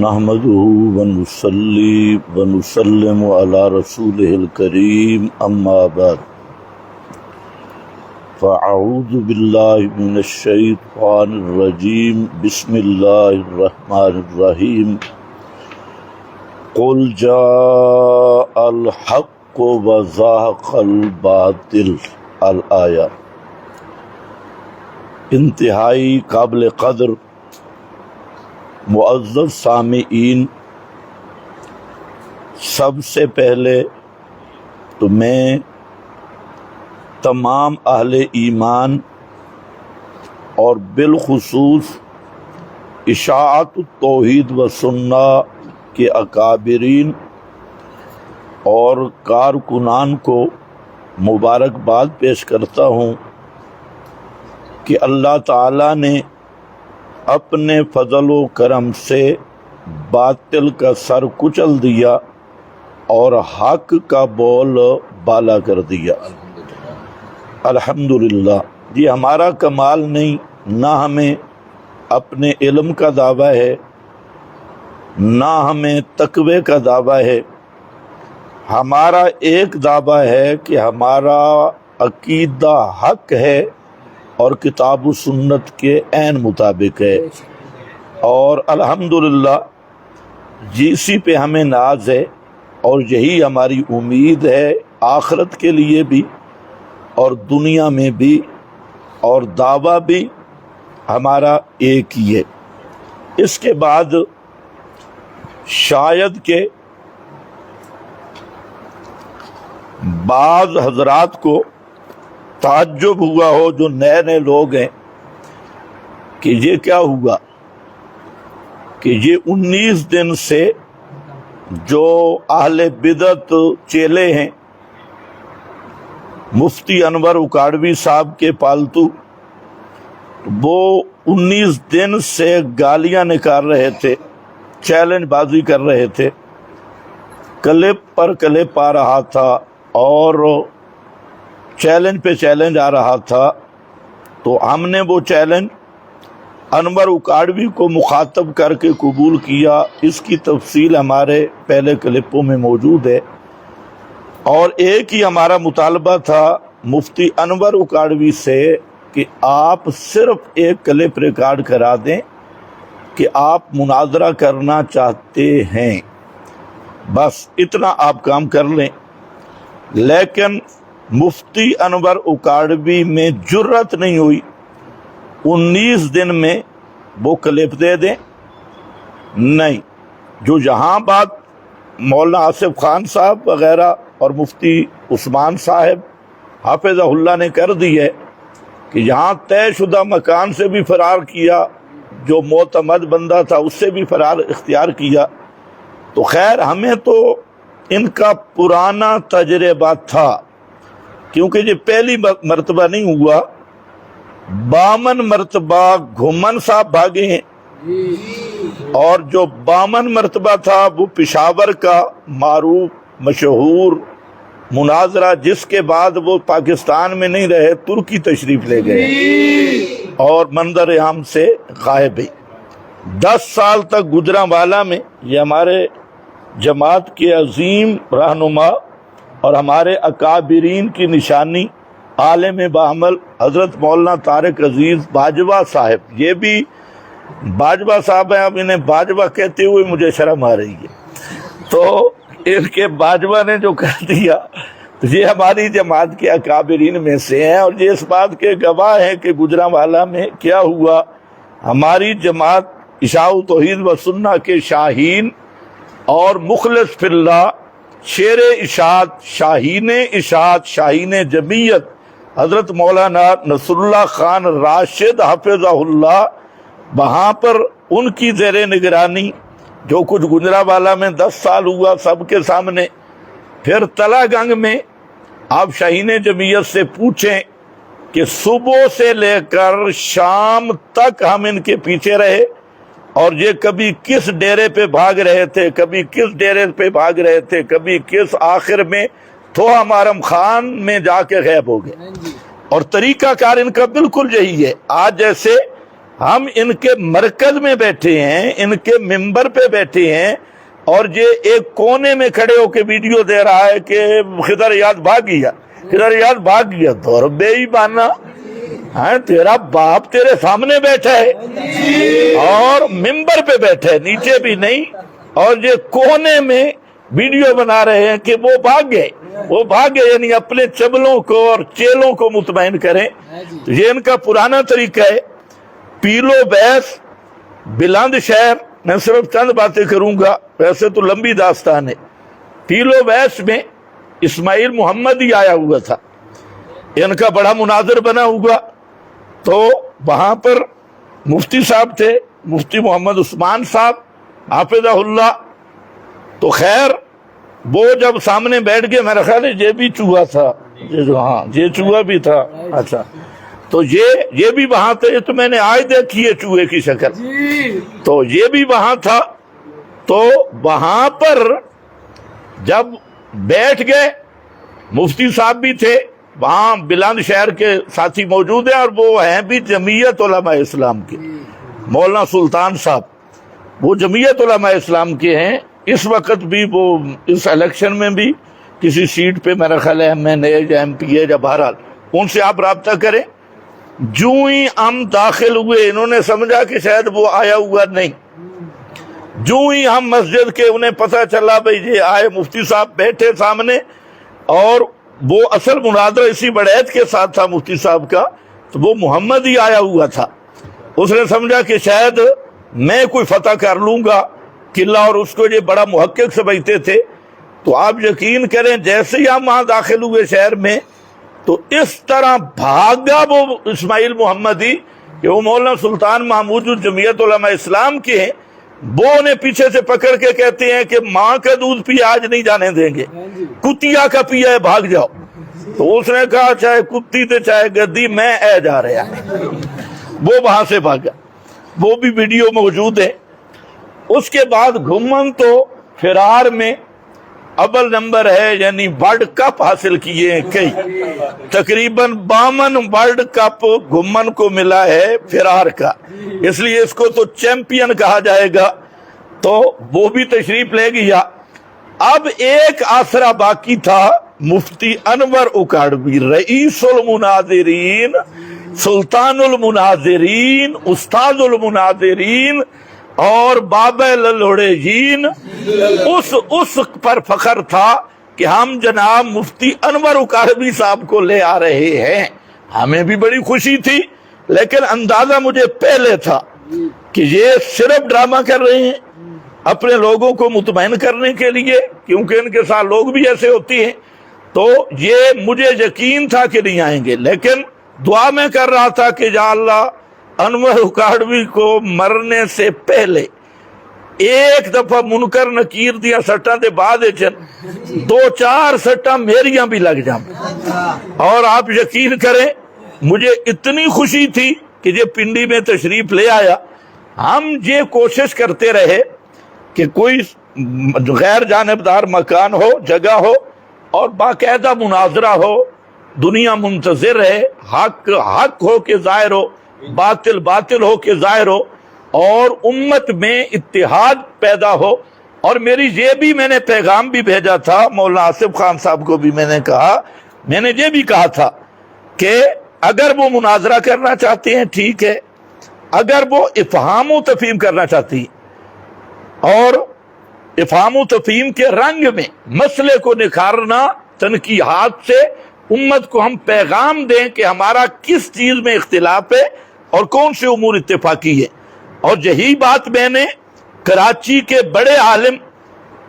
نحمده ونصلي ونسلم على رسوله الكريم اما بعد فاعوذ بالله من الشيطان الرجيم بسم الله الرحمن الرحيم قل جاء الحق وزهق الباطل الآیہ۔ انتہائی قابل قدر معزز سامعین، سب سے پہلے تو میں تمام اہل ایمان اور بالخصوص اشاعت التوحید و سنہ کے اکابرین اور کارکنان کو مبارکباد پیش کرتا ہوں کہ اللہ تعالیٰ نے اپنے فضل و کرم سے باطل کا سر کچل دیا اور حق کا بول بالا کر دیا۔ الحمدللہ۔ یہ ہمارا کمال نہیں، نہ ہمیں اپنے علم کا دعویٰ ہے، نہ ہمیں تقوی کا دعویٰ ہے۔ ہمارا ایک دعویٰ ہے کہ ہمارا عقیدہ حق ہے اور کتاب و سنت کے عین مطابق ہے، اور الحمدللہ اسی پہ ہمیں ناز ہے، اور یہی ہماری امید ہے آخرت کے لیے بھی اور دنیا میں بھی، اور دعویٰ بھی ہمارا ایک ہی ہے۔ اس کے بعد شاید کہ بعض حضرات کو تعجب ہوا ہو، جو نئے نئے لوگ ہیں، کہ یہ کیا ہوا کہ یہ 19 دن سے جو اہل بدعت چیلے ہیں، مفتی انور اکاڑوی صاحب کے پالتو، وہ 19 دن سے گالیاں نکال رہے تھے، چیلنج بازی کر رہے تھے، کلپ پر کلپ آ رہا تھا اور چیلنج پہ چیلنج آ رہا تھا، تو ہم نے وہ چیلنج انور اکاڑوی کو مخاطب کر کے قبول کیا۔ اس کی تفصیل ہمارے پہلے کلپوں میں موجود ہے، اور ایک ہی ہمارا مطالبہ تھا مفتی انور اکاڑوی سے کہ آپ صرف ایک کلپ ریکارڈ کرا دیں کہ آپ مناظرہ کرنا چاہتے ہیں، بس اتنا آپ کام کر لیں۔ لیکن مفتی انور اکاڑوی میں جرت نہیں ہوئی 19 دن میں وہ کلپ دے دیں، نہیں۔ جو یہاں بات مولانا آصف خان صاحب وغیرہ اور مفتی عثمان صاحب حافظہ اللہ نے کر دی ہے کہ یہاں طے شدہ مکان سے بھی فرار کیا، جو معتمد بندہ تھا اس سے بھی فرار اختیار کیا، تو خیر ہمیں تو ان کا پرانا تجربہ تھا، کیونکہ یہ پہلی مرتبہ نہیں ہوا، 52 مرتبہ گھمن صاحب بھاگے ہیں، اور جو 52 مرتبہ تھا وہ پشاور کا معروف مشہور مناظرہ، جس کے بعد وہ پاکستان میں نہیں رہے، ترکی تشریف لے گئے اور منظر عام سے غائب ہیں۔ 10 سال تک گجرانوالہ میں یہ ہمارے جماعت کے عظیم رہنما اور ہمارے اکابرین کی نشانی عالم بعمل حضرت مولانا طارق عزیز باجوہ صاحب، یہ بھی باجوہ صاحب ہیں، اب انہیں باجوہ کہتے ہوئے مجھے شرم آ رہی ہے، تو ان کے باجوہ نے جو کہہ دیا، یہ ہماری جماعت کے اکابرین میں سے ہیں، اور یہ اس بات کے گواہ ہیں کہ گجرانوالہ میں کیا ہوا۔ ہماری جماعت اشاعت توحید و سنہ کے شاہین اور مخلص فی اللہ، شیر اشاعت، شاہین جمعیت حضرت مولانا نصر اللہ خان راشد حفظہ اللہ، وہاں پر ان کی زیر نگرانی جو کچھ گجرانوالہ میں 10 سال ہوا سب کے سامنے، پھر تلا گنگ میں آپ شاہین جمعیت سے پوچھیں کہ صبح سے لے کر شام تک ہم ان کے پیچھے رہے، اور یہ کبھی کس ڈیرے پہ بھاگ رہے تھے، کبھی کس ڈیرے پہ بھاگ رہے تھے، کبھی کس، آخر میں تھوہا مارم خان میں جا کے غائب ہو گئے۔ اور طریقہ کار ان کا بالکل یہی ہے۔ آج جیسے ہم ان کے مرکز میں بیٹھے ہیں، ان کے ممبر پہ بیٹھے ہیں، اور یہ ایک کونے میں کھڑے ہو کے ویڈیو دے رہا ہے کہ خضر ریاض بھاگ گیا، خضر ریاض بھاگ گیا۔ تو بے ایمانہ، ہاں تیرا باپ تیرے سامنے بیٹھا ہے اور ممبر پہ بیٹھا ہے، نیچے بھی نہیں، اور یہ کونے میں ویڈیو بنا رہے ہیں کہ وہ بھاگ گئے، وہ بھاگ گئے، یعنی اپنے چبلوں کو اور چیلوں کو مطمئن کریں۔ تو یہ ان کا پرانا طریقہ ہے۔ پیلو بیس، بلند شہر، میں صرف چند باتیں کروں گا، ویسے تو لمبی داستان ہے۔ پیلو بیس میں اسماعیل محمد ہی آیا ہوا تھا، ان کا بڑا مناظر بنا ہوا، تو وہاں پر مفتی صاحب تھے، مفتی محمد عثمان صاحب حافظہ اللہ۔ تو خیر وہ جب سامنے بیٹھ گئے، میرا خیال ہے یہ بھی چوہا تھا، ہاں یہ چوہا بھی تھا، اچھا تو یہ بھی وہاں تھے، یہ تو میں نے آج دیکھی ہے چوہے کی شکل، تو یہ بھی وہاں تھا۔ تو وہاں پر جب بیٹھ گئے، مفتی صاحب بھی تھے وہاں، بلند شہر کے ساتھی موجود ہیں، اور وہ ہیں بھی جمعیت علماء اسلام کے، مولانا سلطان صاحب وہ جمعیت علماء اسلام کے ہیں۔ اس وقت بھی وہ اس الیکشن میں بھی کسی سیٹ پہ میرا خیال ہے MNA یا MP ہے، یا بہرحال ان سے آپ رابطہ کریں۔ جو ہی ہم داخل ہوئے، انہوں نے سمجھا کہ شاید وہ آیا ہوا نہیں، جو ہی ہم مسجد کے، انہیں پتہ چلا بھئی یہ آئے، مفتی صاحب بیٹھے سامنے، اور وہ اصل مناظرہ اسی بڑیت کے ساتھ تھا مفتی صاحب کا، تو وہ محمد ہی آیا ہوا تھا۔ اس نے سمجھا کہ شاید میں کوئی فتح کر لوں گا قلعہ، اور اس کو یہ بڑا محقق سمجھتے تھے۔ تو آپ یقین کریں جیسے ہی ہم وہاں داخل ہوئے شہر میں، تو اس طرح بھاگا وہ اسماعیل محمدی کہ وہ مولانا سلطان محمود جو جمعیت علماء اسلام کے ہیں، وہ انہیں پیچھے سے پکڑ کے کہتے ہیں کہ ماں کا دودھ پی آج نہیں جانے دیں گے، کتیا کا پیا ہے بھاگ جاؤ۔ تو اس نے کہا چاہے کتی تھے چاہے گدی، میں اے جا رہا، وہ وہاں سے بھاگا، وہ بھی ویڈیو موجود ہے۔ اس کے بعد گھمن تو فرار میں اول نمبر ہے، یعنی ورلڈ کپ حاصل کیے ہیں کئی، تقریباً 52 ورلڈ کپ گھمن کو ملا ہے فرار کا، اس لیے اس کو تو چیمپئن کہا جائے گا۔ تو وہ بھی تشریف لے گیا۔ اب ایک آسرا باقی تھا، مفتی انور اکاڑوی، رئیس المناظرین، سلطان المناظرین، استاد المناظرین، اور بابا للوڑے جین۔ اس پر فخر تھا کہ ہم جناب مفتی انور اکاڑوی صاحب کو لے آ رہے ہیں، ہمیں بھی بڑی خوشی تھی، لیکن اندازہ مجھے پہلے تھا کہ یہ صرف ڈرامہ کر رہے ہیں اپنے لوگوں کو مطمئن کرنے کے لیے، کیونکہ ان کے ساتھ لوگ بھی ایسے ہوتی ہیں۔ تو یہ مجھے یقین تھا کہ نہیں آئیں گے، لیکن دعا میں کر رہا تھا کہ یا اللہ انور اکاڑوی کو مرنے سے پہلے ایک دفعہ منکر نکیر دیا سٹاں دے بعد 2-4 سٹاں میریاں بھی لگ جائیں۔ اور آپ یقین کریں مجھے اتنی خوشی تھی کہ یہ پنڈی میں تشریف لے آیا۔ ہم یہ کوشش کرتے رہے کہ کوئی غیر جانبدار مکان ہو، جگہ ہو، اور باقاعدہ مناظرہ ہو، دنیا منتظر ہے، حق حق ہو کے ظاہر ہو، باطل باطل ہو کے ظاہر ہو، اور امت میں اتحاد پیدا ہو۔ اور میری یہ بھی میں نے پیغام بھی بھیجا تھا مولانا آصف خان صاحب کو بھی، میں نے یہ بھی کہا تھا کہ اگر وہ مناظرہ کرنا چاہتے ہیں ٹھیک ہے، اگر وہ افہام و تفہیم کرنا چاہتی ہیں، اور افہام و تفہیم کے رنگ میں مسئلے کو نکھارنا، تنقیحات سے امت کو ہم پیغام دیں کہ ہمارا کس چیز میں اختلاف ہے اور کون سے امور اتفاقی ہے۔ اور یہی بات میں نے کراچی کے بڑے عالم،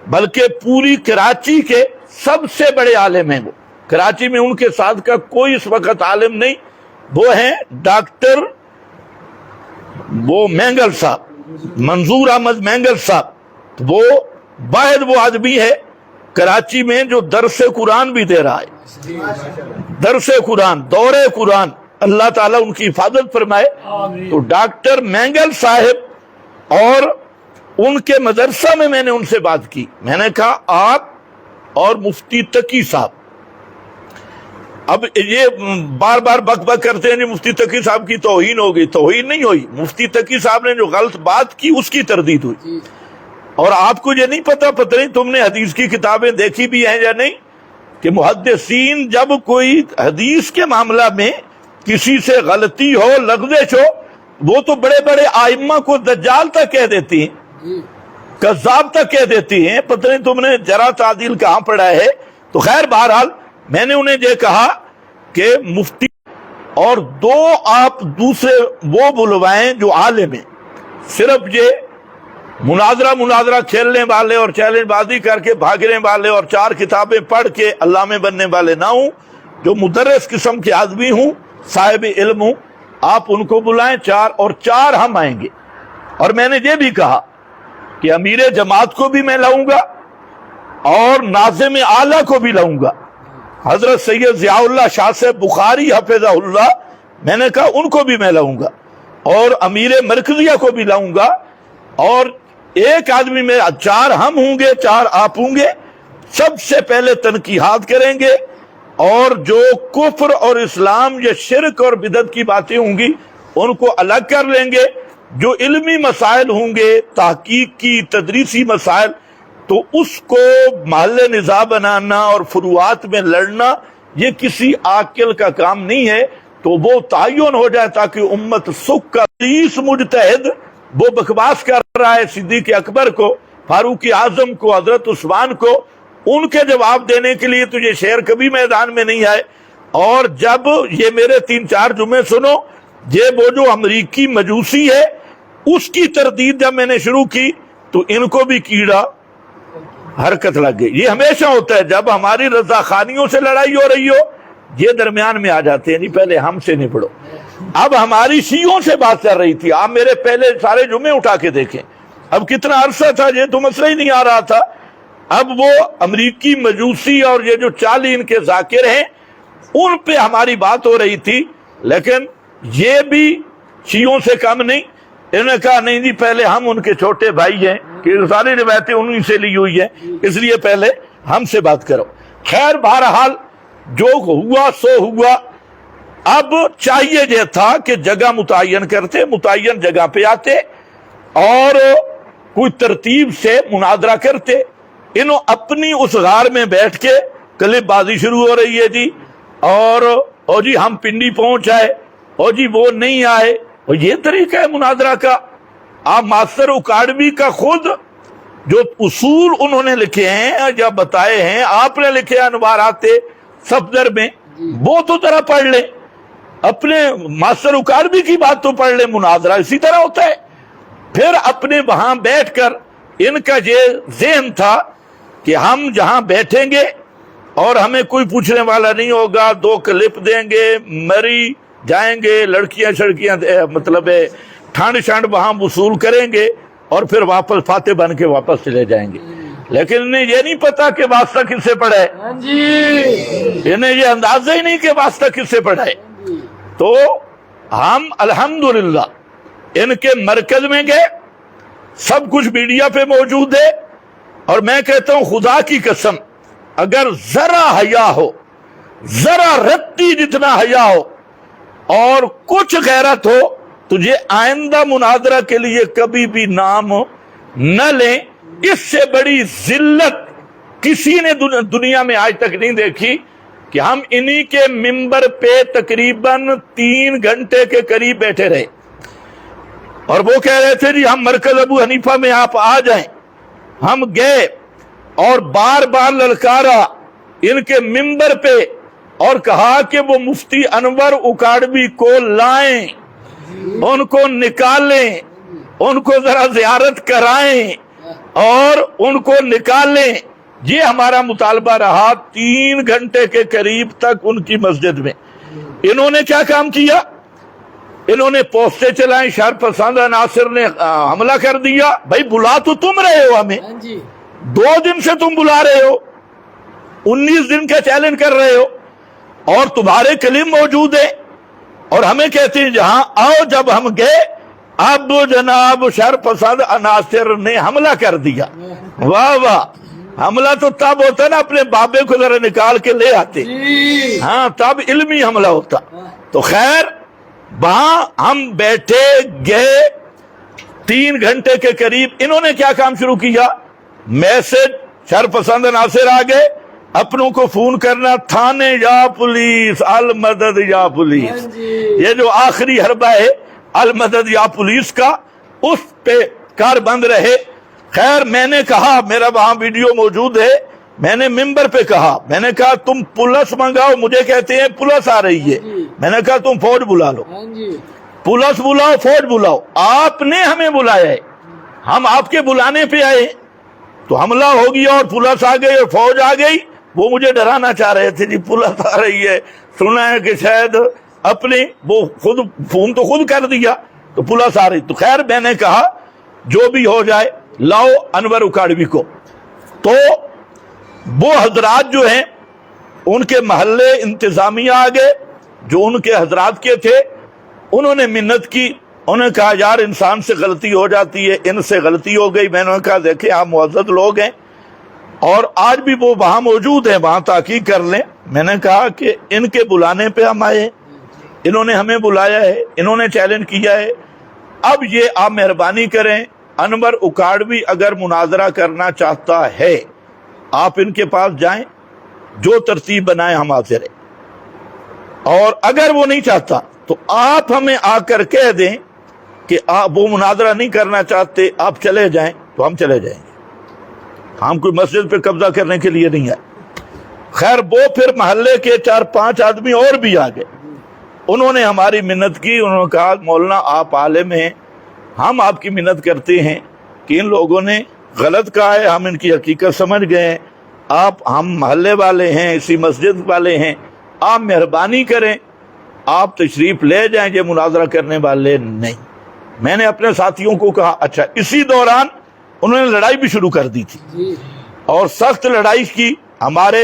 بلکہ پوری کراچی کے سب سے بڑے عالم ہیں، وہ کراچی میں ان کے ساتھ کا کوئی اس وقت عالم نہیں، وہ ہیں ڈاکٹر مینگل صاحب، منظور احمد مینگل صاحب۔ وہ واحد وہ آدمی ہے کراچی میں جو درس قرآن بھی دے رہا ہے، درس قرآن، دور قرآن، اللہ تعالیٰ ان کی حفاظت فرمائے۔ تو ڈاکٹر مینگل صاحب اور ان کے مدرسہ میں نے ان سے بات کی، میں نے کہا آپ اور مفتی تقی صاحب اب یہ بار بار بک بک کرتے ہیں جی مفتی تقی صاحب کی توہین ہوگی. توہین نہیں ہوئی, مفتی تقی صاحب نے جو غلط بات کی اس کی تردید ہوئی. اور آپ کو یہ نہیں پتہ نہیں تم نے حدیث کی کتابیں دیکھی بھی ہیں یا نہیں, کہ محدثین جب کوئی حدیث کے معاملہ میں کسی سے غلطی ہو, لغزش ہو, وہ تو بڑے بڑے آئمہ کو دجال تک کہہ دیتی ہیں, کذاب تک کہہ دیتی ہیں. پتہ نہیں تم نے جرح تعدیل کہاں پڑھا ہے. تو خیر بہرحال میں نے انہیں یہ کہا کہ مفتی اور دو آپ دوسرے وہ بلوائیں جو عالم ہیں, صرف یہ مناظرہ کھیلنے والے اور چیلنج بازی کر کے بھاگنے والے اور 4 کتابیں پڑھ کے علامے بننے والے نہ ہوں, جو مدرس قسم کے آدمی ہوں, صاحب علم ہوں. آپ ان کو بلائیں 4 اور 4 ہم آئیں گے. اور میں نے یہ بھی کہا کہ امیر جماعت کو بھی میں لاؤں گا اور ناظم اعلیٰ کو بھی لاؤں گا, حضرت سید ضیاء اللہ شاہ سے بخاری حفظہ اللہ, میں نے کہا ان کو بھی میں لاؤں گا, اور امیر مرکزیہ کو بھی لاؤں گا. اور ایک آدمی میں 4 ہم ہوں گے, 4 آپ ہوں گے. سب سے پہلے تنقیحات کریں گے, اور جو کفر اور اسلام یا شرک اور بدعت کی باتیں ہوں گی ان کو الگ کر لیں گے. جو علمی مسائل ہوں گے, تحقیق کی تدریسی مسائل, تو اس کو محل نزاع بنانا اور فروعات میں لڑنا یہ کسی عاقل کا کام نہیں ہے. تو وہ تعین ہو جائے تاکہ امت سکھ کا 30 مجتہد وہ بکواس کر رہا ہے صدیق اکبر کو, فاروق اعظم کو, حضرت عثمان کو, ان کے جواب دینے کے لیے تو یہ شعر کبھی میدان میں نہیں آئے. اور جب یہ میرے 3-4 جمعے سنو, یہ وہ جو امریکی مجوسی ہے اس کی تردید جب میں نے شروع کی تو ان کو بھی کیڑا حرکت لگ گئی. یہ ہمیشہ ہوتا ہے جب ہماری رضا خانیوں سے لڑائی ہو رہی ہو, یہ درمیان میں آ جاتے ہیں, نہیں پہلے ہم سے نپڑو. اب ہماری شیعوں سے بات کر رہی تھی, آپ میرے پہلے سارے جمعے اٹھا کے دیکھیں, اب کتنا عرصہ تھا یہ تو مسئلہ ہی نہیں آ رہا تھا. اب وہ امریکی مجوسی اور یہ جو 40 ان کے ذاکر ہیں ان پہ ہماری بات ہو رہی تھی, لیکن یہ بھی شیعوں سے کم نہیں. انہوں نے کہا نہیں جی پہلے ہم ان کے چھوٹے بھائی ہیں, کہ ساری روایتیں انہی سے لی ہوئی ہیں, اس لیے پہلے ہم سے بات کرو. خیر بہرحال جو ہوا سو ہوا. اب چاہیے یہ تھا کہ جگہ متعین کرتے, متعین جگہ پہ آتے اور کوئی ترتیب سے مناظرہ کرتے. انہوں اپنی اس غار میں بیٹھ کے کلپ بازی شروع ہو رہی ہے جی, اور جی ہم پنڈی پہنچ آئے, اور جی وہ نہیں آئے. اور یہ طریقہ ہے مناظرہ کا. آپ ماسٹر اکاڑوی کا خود جو اصول انہوں نے لکھے ہیں یا بتائے ہیں, آپ نے لکھے انوارات صفدر میں, وہ تو ذرا پڑھ لیں. اپنے ماسٹر اکاڑوی کی بات تو پڑھ لیں. مناظرہ اسی طرح ہوتا ہے. پھر اپنے وہاں بیٹھ کر ان کا یہ ذہن تھا کہ ہم جہاں بیٹھیں گے اور ہمیں کوئی پوچھنے والا نہیں ہوگا, 2 کلپ دیں گے, مری جائیں گے, لڑکیاں شڑکیاں مطلب ٹھانڈ شانڈ وہاں وصول کریں گے, اور پھر واپس فاتح بن کے واپس چلے جائیں گے. لیکن انہیں یہ نہیں پتا کہ واسطہ کس سے پڑھا ہے, انہیں یہ اندازہ ہی نہیں کہ واسطہ کس سے پڑھا ہے. تو ہم الحمدللہ ان کے مرکز میں گئے, سب کچھ میڈیا پہ موجود ہے, اور میں کہتا ہوں خدا کی قسم اگر ذرا حیا ہو, ذرا رتی جتنا حیا ہو اور کچھ غیرت ہو, تجھے آئندہ مناظرہ کے لیے کبھی بھی نام نہ لیں. اس سے بڑی ذلت کسی نے دنیا میں آج تک نہیں دیکھی کہ ہم انہی کے ممبر پہ تقریباً 3 گھنٹے کے قریب بیٹھے رہے, اور وہ کہہ رہے تھے جی ہم مرکز ابو حنیفہ میں آپ آ جائیں. ہم گئے اور بار بار للکارا ان کے ممبر پہ, اور کہا کہ وہ مفتی انور اکاڑوی کو لائیں, ان کو نکالیں, ان کو ذرا زیارت کرائیں اور ان کو نکالیں. یہ ہمارا مطالبہ رہا 3 گھنٹے کے قریب تک ان کی مسجد میں. انہوں نے کیا کام کیا, انہوں نے پوسٹیں چلائیں, شر پسند عناصر نے حملہ کر دیا. بھائی بلا تو تم رہے ہو ہمیں, 2 دن سے تم بلا رہے ہو, 19 دن کا چیلنج کر رہے ہو, اور تمہارے کلیم موجود ہے, اور ہمیں کہتے ہیں جہاں آؤ. جب ہم گئے اب جناب شر پسند عناصر نے حملہ کر دیا. واہ واہ, حملہ تو تب ہوتا نا اپنے بابے کو ذرا نکال کے لے آتے، ہاں تب علمی حملہ ہوتا۔ تو خیر وہاں ہم بیٹھے گئے 3 گھنٹے کے قریب، انہوں نے کیا کام شروع کیا، میسج شرپسند ناصر آ گئے، اپنوں کو فون کرنا، تھانے یا پولیس، المدد یا پولیس، یہ جو آخری حربہ ہے المدد یا پولیس کا، اس پہ کار بند رہے۔ خیر میں نے کہا، میرا وہاں ویڈیو موجود ہے، میں نے ممبر پہ کہا، میں نے کہا تم پولیس منگاؤ، مجھے کہتے ہیں پولیس آ رہی ہے، میں نے کہا تم فوج بلا لو، پولیس بلاؤ، فوج بلاؤ، آپ نے ہمیں بلایا ہے، ہم آپ کے بلانے پہ آئے، تو حملہ ہو گیا اور پولیس آ گئی اور فوج آ گئی۔ وہ مجھے ڈرانا چاہ رہے تھے، جی پولیس آ رہی ہے، سنا ہے کہ شاید اپنے وہ خود فون تو خود کر دیا تو پولیس آ رہی۔ تو خیر میں نے کہا جو بھی ہو جائے لاؤ انور اکاڑوی کو۔ تو وہ حضرات جو ہیں ان کے محلے انتظامیہ آ گئے جو ان کے حضرات کے تھے، انہوں نے منت کی، انہوں نے کہا یار انسان سے غلطی ہو جاتی ہے، ان سے غلطی ہو گئی۔ میں نے کہا دیکھیں آپ معزز لوگ ہیں اور آج بھی وہ وہاں موجود ہیں، وہاں تحقیق کر لیں۔ میں نے کہا کہ ان کے بلانے پہ ہم آئے، انہوں نے ہمیں بلایا ہے، انہوں نے چیلنج کیا ہے، اب یہ آپ مہربانی کریں، انور اکاڑوی اگر مناظرہ کرنا چاہتا ہے آپ ان کے پاس جائیں، جو ترتیب بنائیں ہم حاضر ہیں، اور اگر وہ نہیں چاہتا تو آپ ہمیں آ کر کہہ دیں کہ وہ مناظرہ نہیں کرنا چاہتے، آپ چلے جائیں، تو ہم چلے جائیں گے، ہم کوئی مسجد پہ قبضہ کرنے کے لیے نہیں آئے۔ خیر وہ پھر محلے کے 4-5 آدمی اور بھی آ گئے، انہوں نے ہماری منت کی، انہوں نے کہا مولانا آپ عالم ہیں، ہم آپ کی منت کرتے ہیں کہ ان لوگوں نے غلط کہا ہے، ہم ان کی حقیقت سمجھ گئے ہیں، ہم محلے والے ہیں، اسی مسجد والے ہیں، آپ مہربانی کریں، آپ تشریف لے جائیں، یہ مناظرہ کرنے والے نہیں۔ میں نے اپنے ساتھیوں کو کہا اچھا۔ اسی دوران انہوں نے لڑائی بھی شروع کر دی تھی اور سخت لڑائی کی، ہمارے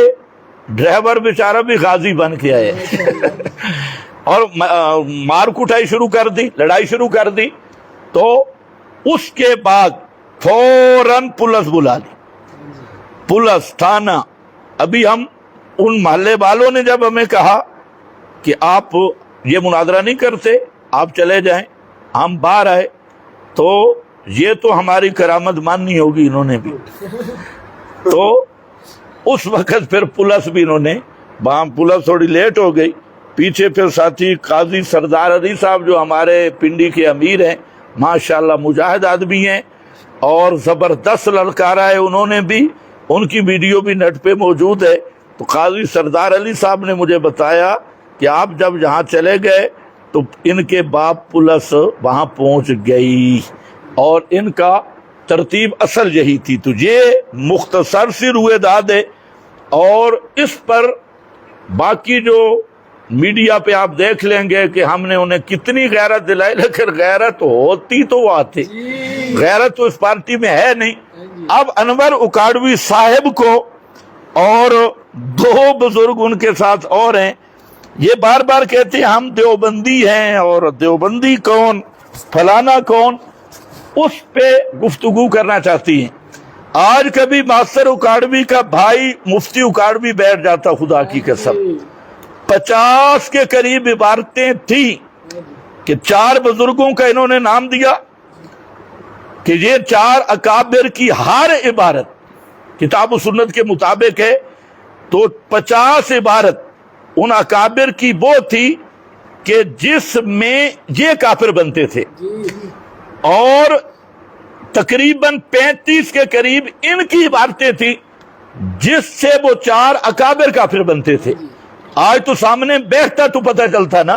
ڈرائیور بیچارہ بھی غازی بن کے آئے اور مار کٹائی شروع کر دی، لڑائی شروع کر دی۔ تو اس کے بعد فوراً پولیس بلا لی، پولیس تھانہ۔ ابھی ہم ان محلے والوں نے جب ہمیں کہا کہ آپ یہ مناظرہ نہیں کرتے، آپ چلے جائیں، ہم باہر آئے، تو یہ تو ہماری کرامت ماننی ہوگی انہوں نے بھی۔ تو اس وقت پھر پولیس بھی انہوں نے، وہاں پولیس تھوڑی لیٹ ہو گئی، پیچھے پھر ساتھی قاضی سردار علی صاحب جو ہمارے پنڈی کے امیر ہیں، ماشاءاللہ مجاہد آدمی ہیں اور زبردست للکارا ہے، انہوں نے بھی، ان کی ویڈیو بھی نیٹ پہ موجود ہے۔ تو قاضی سردار علی صاحب نے مجھے بتایا کہ آپ جب جہاں چلے گئے تو ان کے باپ پولیس وہاں پہنچ گئی اور ان کا ترتیب اصل یہی تھی۔ تو یہ مختصر سی روئے داد ہے، اور اس پر باقی جو میڈیا پہ آپ دیکھ لیں گے کہ ہم نے انہیں کتنی غیرت دلائی، لیکن غیرت ہوتی تو وہ آتے، غیرت تو اس پارٹی میں ہے نہیں۔ اب انور اکاڑوی صاحب کو اور 2 بزرگ ان کے ساتھ اور ہیں، یہ بار بار کہتے ہیں ہم دیوبندی ہیں، اور دیوبندی کون، فلانا کون، اس پہ گفتگو کرنا چاہتی ہیں۔ آج کبھی ماسٹر اکاڑوی کا بھائی مفتی اکاڑوی بیٹھ جاتا، خدا کی قسم 50 کے قریب عبارتیں تھیں کہ 4 بزرگوں کا انہوں نے نام دیا کہ یہ 4 اکابر کی ہر عبارت کتاب و سنت کے مطابق ہے، تو 50 عبارت ان اکابر کی وہ تھی کہ جس میں یہ کافر بنتے تھے، اور تقریباً 35 کے قریب ان کی عبارتیں تھیں جس سے وہ 4 اکابر کافر بنتے تھے۔ آج تو سامنے بیٹھتا تو پتہ چلتا نا۔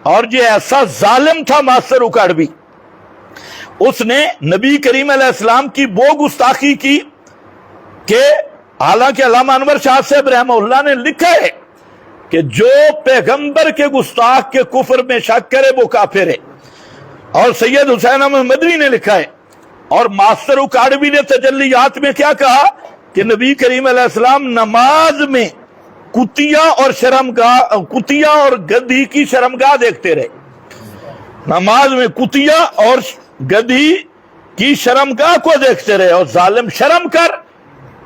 اور یہ ایسا ظالم تھا ماسٹر اکاڑوی، اس نے نبی کریم علیہ السلام کی وہ گستاخی کی کہ حالانکہ علامہ انور شاہ صاحب رحمہ اللہ نے لکھا ہے کہ جو پیغمبر کے گستاخ کے کفر میں شک کرے وہ کافر ہے، اور سید حسین احمد مدنی نے لکھا ہے، اور ماسٹر اکاڑوی نے تجلیات میں کیا کہا کہ نبی کریم علیہ السلام نماز میں کتیا اور گدھی کی شرمگاہ دیکھتے رہے، نماز میں کتیا اور گدھی کی شرمگاہ کو دیکھتے رہے، اور ظالم شرم کر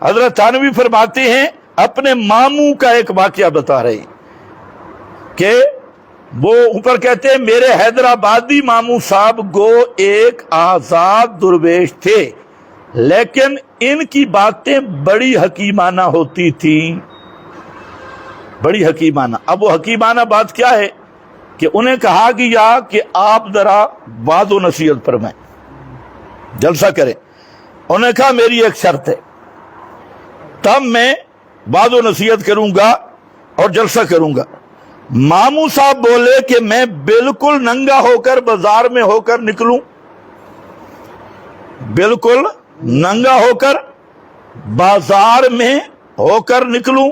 حضرت تھانوی فرماتے ہیں اپنے ماموں کا ایک واقعہ بتا رہے ہیں کہ وہ اوپر کہتے ہیں میرے حیدرآبادی ماموں صاحب گو ایک آزاد درویش تھے، لیکن ان کی باتیں بڑی حکیمانہ ہوتی تھیں، بڑی حکیمانہ۔ اب وہ حکیمانہ بات کیا ہے کہ انہیں کہا گیا کہ آپ ذرا وعظ و نصیحت فرمائیں، جلسہ کریں۔ انہوں نے کہا میری ایک شرط ہے، تب میں وعظ و نصیحت کروں گا اور جلسہ کروں گا۔ ماموں صاحب بولے کہ میں بالکل ننگا ہو کر بازار میں ہو کر نکلوں، بالکل ننگا ہو کر بازار میں ہو کر نکلوں،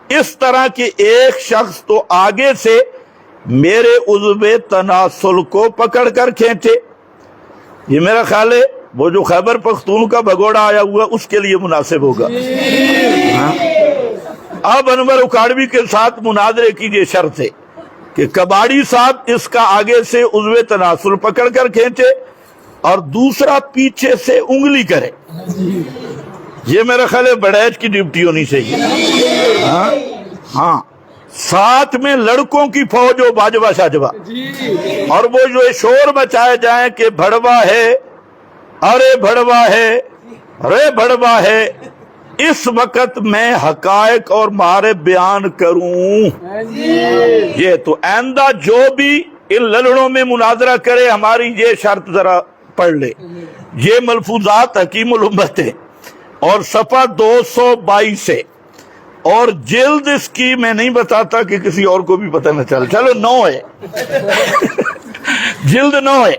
اس طرح کہ ایک شخص تو آگے سے میرے عضو تناسل کو پکڑ کر کھینچے۔ یہ میرا خیال ہے وہ جو خیبر پختون کا بھگوڑا آیا ہوا اس کے لیے مناسب ہوگا۔ اب انور اکاڑوی کے ساتھ مناظرے کی یہ شرط ہے کہ کباڑی صاحب اس کا آگے سے عضو تناسل پکڑ کر کھینچے اور دوسرا پیچھے سے انگلی کرے۔ یہ میرا خیال ہے بڑیچ کی ڈیوٹی ہونی چاہیے۔ ہاں، ساتھ میں لڑکوں کی فوج ہو باجوہ شاجوہ، اور وہ جو شور مچائے جائیں کہ بھڑوا ہے، ارے بھڑوا ہے، ارے بھڑوا ہے، اس وقت میں حقائق اور معارف بیان کروں۔ یہ تو آئندہ جو بھی ان لڑڑوں میں مناظرہ کرے ہماری یہ شرط ذرا پڑھ لے۔ یہ ملفوظات حکیم الامت ہے اور صفحہ 222 ہے، اور جلد اس کی میں نہیں بتاتا کہ کسی اور کو بھی پتہ نہ چلے، چلو 9 ہے جلد 9 ہے۔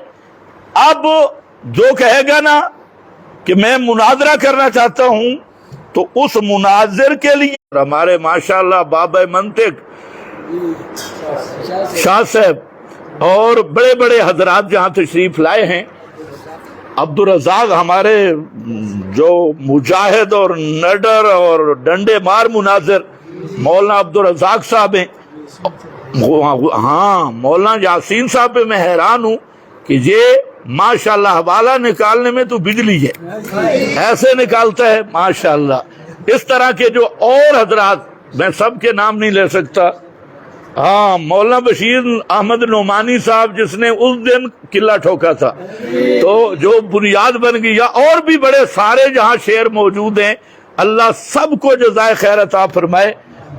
اب جو کہے گا نا کہ میں مناظرہ کرنا چاہتا ہوں تو اس مناظر کے لیے ہمارے ماشاءاللہ بابا منطق شاہ صاحب اور بڑے بڑے حضرات جہاں تشریف لائے ہیں، عبدالرزاق ہمارے جو مجاہد اور نڈر اور ڈنڈے مار مناظر مولانا عبدالرزاق صاحب ہیں، ہاں مولانا یاسین صاحب پہ میں حیران ہوں کہ یہ ماشاءاللہ حوالہ نکالنے میں تو بجلی ہے، ایسے نکالتا ہے ماشاءاللہ۔ اس طرح کے جو اور حضرات میں سب کے نام نہیں لے سکتا، ہاں مولانا بشیر احمد نعمانی صاحب جس نے اس دن قلعہ ٹھوکا تھا تو جو بنیاد بن گئی، اور بھی بڑے سارے جہاں شعر موجود ہیں، اللہ سب کو جزائے خیر عطا فرمائے۔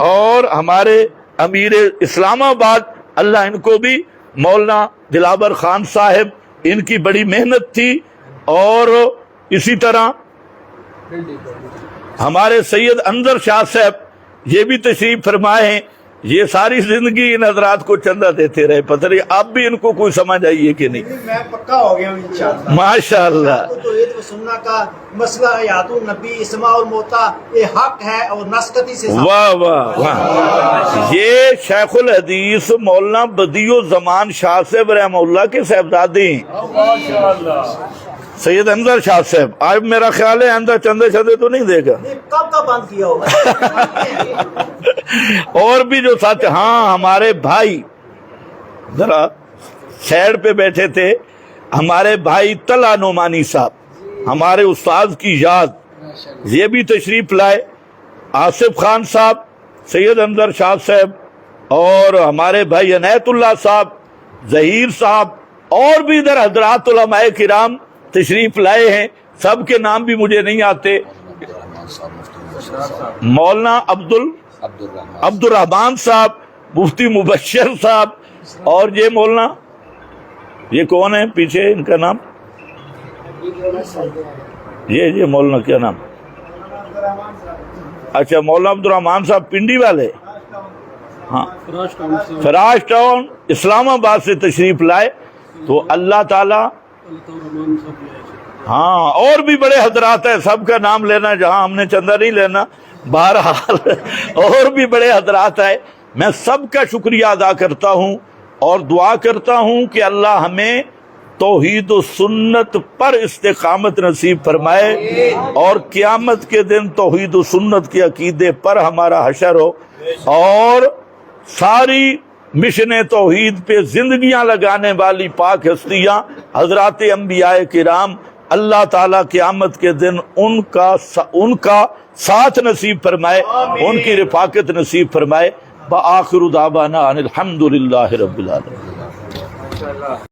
اور ہمارے امیر اسلام آباد اللہ ان کو بھی، مولانا دلاور خان صاحب، ان کی بڑی محنت تھی، اور اسی طرح ہمارے سید انظر شاہ صاحب یہ بھی تشریف فرمائے ہیں۔ یہ ساری زندگی ان حضرات کو چندہ دیتے رہے، پتہ نہیں اب بھی ان کو کوئی سمجھ آئی ہے کہ نہیں۔ میں پکا ہو گیا ہوں انشاءاللہ۔ ماشاءاللہ توحید و سنت کا مسئلہ یاد النبی اسماء الموتا یہ حق ہے اور نسکتی سے واہ واہ واہ۔ یہ شیخ الحدیث مولانا بدیع الزمان شاہ صاحب رحمہ اللہ کے صاحبزادے ہیں، سید انظر شاہ صاحب۔ آج میرا خیال ہے آئندہ چندے چندے تو نہیں دے گا، کب کا بند کیا ہوگا۔ اور بھی جو ساتھ، ہاں ہمارے بھائی ذرا سیڈ پہ بیٹھے تھے، ہمارے بھائی طلعہ نعمانی صاحب، ہمارے استاذ کی یاد، یہ بھی تشریف لائے۔ آصف خان صاحب، سید انظر شاہ صاحب، اور ہمارے بھائی عنایت اللہ صاحب، ظہیر صاحب، اور بھی ادھر حضرات علماء کرام تشریف لائے ہیں، سب کے نام بھی مجھے نہیں آتے۔ مولانا عبدالرحمان صاحب، مفتی مبشر صاحب، اور یہ مولانا، یہ کون ہے پیچھے ان کا نام، یہ مولانا کیا نام، اچھا مولانا عبدالرحمان صاحب پنڈی والے، ہاں فراش ٹاؤن اسلام آباد سے تشریف لائے۔ تو اللہ تعالی، ہاں اور بھی بڑے حضرات ہیں، سب کا نام لینا جہاں ہم نے چندہ نہیں لینا، بہرحال اور بھی بڑے حضرات ہیں۔ میں سب کا شکریہ ادا کرتا ہوں اور دعا کرتا ہوں کہ اللہ ہمیں توحید و سنت پر استقامت نصیب فرمائے، اور قیامت کے دن توحید و سنت کے عقیدے پر ہمارا حشر ہو، اور ساری مشن توحید پہ زندگیاں لگانے والی پاک ہستیاں حضرات انبیاء کرام اللہ تعالیٰ قیامت کے دن ان کا ساتھ نصیب فرمائے، ان کی رفاقت نصیب فرمائے۔ وآخر دعوانا ان الحمد للہ رب العالمین۔